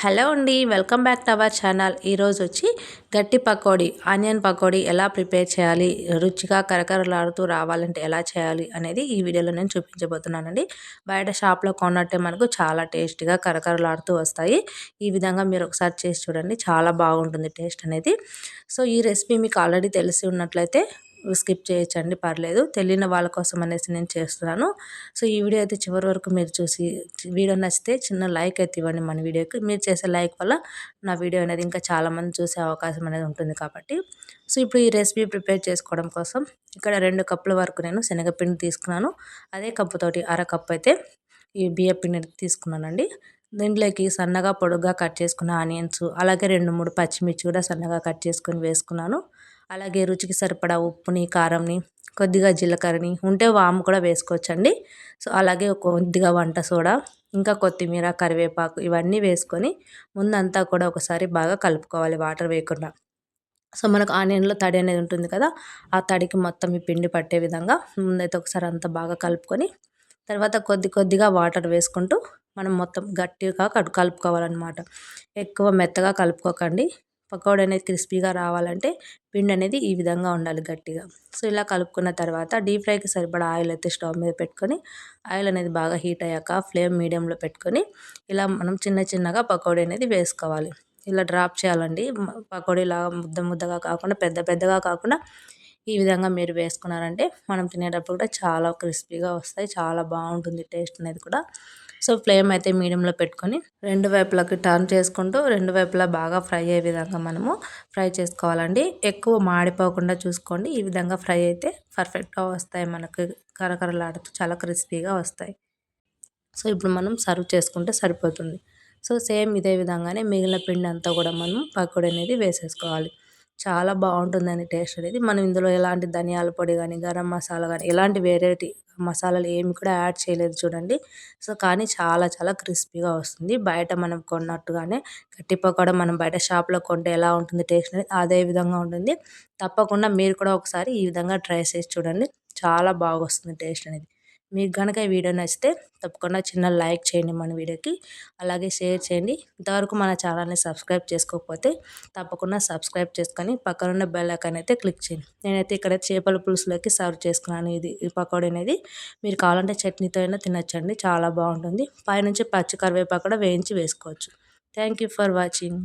Hello అండి, welcome back to our channel. ఈరోజు వచ్చి గట్టి పకోడీ, ఆనియన్ పకోడీ ఎలా ప్రిపేర్ చేయాలి, రుచిగా కరకరలాడుతూ రావాలంటే ఎలా చేయాలి అనేది ఈ వీడియోలో నేను చూపించబోతున్నానండి. బయట షాప్లో కొన్నట్టే మనకు చాలా టేస్టీగా కరకరలాడుతూ వస్తాయి. ఈ విధంగా మీరు ఒకసారి చేసి చూడండి, చాలా బాగుంటుంది టేస్ట్ అనేది. సో ఈ రెసిపీ మీకు ఆల్రెడీ తెలిసి ఉన్నట్లయితే స్కిప్ చేయొచ్చండి, పర్లేదు. తెలియని వాళ్ళ కోసం అనేసి నేను చేస్తున్నాను. సో ఈ వీడియో అయితే చివరి వరకు మీరు చూసి వీడియో నచ్చితే చిన్న లైక్ అయితే ఇవ్వండి. మన వీడియోకి మీరు చేసే లైక్ వల్ల నా వీడియో అనేది ఇంకా చాలామంది చూసే అవకాశం అనేది ఉంటుంది కాబట్టి. సో ఇప్పుడు ఈ రెసిపీ ప్రిపేర్ చేసుకోవడం కోసం ఇక్కడ 2 కప్పుల వరకు నేను శనగపిండి తీసుకున్నాను. అదే కప్పుతోటి అరకప్పు అయితే ఈ బియ్య పిండి తీసుకున్నానండి. దీంట్లోకి సన్నగా పొడుగ్గా కట్ చేసుకున్న ఆనియన్స్, అలాగే 2-3 పచ్చిమిర్చి కూడా సన్నగా కట్ చేసుకొని వేసుకున్నాను. అలాగే రుచికి సరిపడా ఉప్పుని, కారంని, కొద్దిగా జీలకర్రని, ఉంటే వాము కూడా వేసుకోవచ్చండి. సో అలాగే కొద్దిగా వంట సోడా, ఇంకా కొత్తిమీర, కరివేపాకు ఇవన్నీ వేసుకొని ముందంతా కూడా ఒకసారి బాగా కలుపుకోవాలి వాటర్ వేయకుండా. సో మనకు ఆనియన్లో తడి అనేది ఉంటుంది కదా, ఆ తడికి మొత్తం ఈ పిండి పట్టే విధంగా ముందైతే ఒకసారి అంతా బాగా కలుపుకొని తర్వాత కొద్దిగా వాటర్ వేసుకుంటూ మనం మొత్తం గట్టిగా కలుపుకోవాలన్నమాట. ఎక్కువ మెత్తగా కలుపుకోకండి. పకోడీ అనేది క్రిస్పీగా రావాలంటే పిండి అనేది ఈ విధంగా ఉండాలి గట్టిగా. సో ఇలా కలుపుకున్న తర్వాత డీప్ ఫ్రైకి సరిపడా ఆయిల్ అయితే స్టవ్ మీద పెట్టుకొని, ఆయిల్ అనేది బాగా హీట్ అయ్యాక ఫ్లేమ్ మీడియంలో పెట్టుకొని ఇలా మనం చిన్నగా పకోడీ అనేది వేసుకోవాలి. ఇలా డ్రాప్ చేయాలండి. పకోడీలాగా ముద్దగా కాకుండా పెద్దగా కాకుండా ఈ విధంగా మీరు వేసుకున్నారంటే మనం తినేటప్పుడు కూడా చాలా క్రిస్పీగా వస్తాయి. చాలా బాగుంటుంది టేస్ట్ అనేది కూడా. సో ఫ్లేమ్ అయితే మీడియంలో పెట్టుకొని 2 వైపులకి టర్న్ చేసుకుంటూ 2 వైపులా బాగా ఫ్రై అయ్యే విధంగా మనము ఫ్రై చేసుకోవాలండి. ఎక్కువ మాడిపోకుండా చూసుకోండి. ఈ విధంగా ఫ్రై అయితే పర్ఫెక్ట్గా వస్తాయి, మనకు కరకరలాడుతూ చాలా క్రిస్పీగా వస్తాయి. సో ఇప్పుడు మనం సర్వ్ చేసుకుంటే సరిపోతుంది. సో సేమ్ ఇదే విధంగానే మిగిలిన పిండి అంతా కూడా మనం పకోడీ అనేది వేసేసుకోవాలి. చాలా బాగుంటుందండి టేస్ట్ అనేది. మనం ఇందులో ఎలాంటి ధనియాల పొడి కానీ, గరం మసాలా కానీ, ఎలాంటి వేరేటి మసాలాలు ఏమి కూడా యాడ్ చేయలేదు చూడండి. సో కానీ చాలా క్రిస్పీగా వస్తుంది. బయట మనం కొన్నట్టుగానే గట్టి పకోడా మనం బయట షాప్లో కొంటే ఎలా ఉంటుంది టేస్ట్ అనేది అదే విధంగా ఉంటుంది. తప్పకుండా మీరు కూడా ఒకసారి ఈ విధంగా ట్రై చేసి చూడండి. చాలా బాగా వస్తుంది టేస్ట్ అనేది. మీకు కనుక ఈ వీడియో నచ్చితే తప్పకుండా చిన్న లైక్ చేయండి మన వీడియోకి. అలాగే షేర్ చేయండి. ఇంతవరకు మన ఛానల్ని సబ్స్క్రైబ్ చేసుకోకపోతే తప్పకుండా సబ్స్క్రైబ్ చేసుకొని పక్కనున్న బెల్ ఐకాన్ అయితే క్లిక్ చేయండి. నేనైతే ఇక్కడ చేపల పులుసులోకి సర్వ్ చేసుకున్నాను ఈ పకోడీ అనేది. మీరు కావాలంటే చట్నీతో అయినా తినొచ్చండి, చాలా బాగుంటుంది. పైనుంచి పచ్చి కరివేపాకు కూడా వేయించి వేసుకోవచ్చు. Thank you for watching.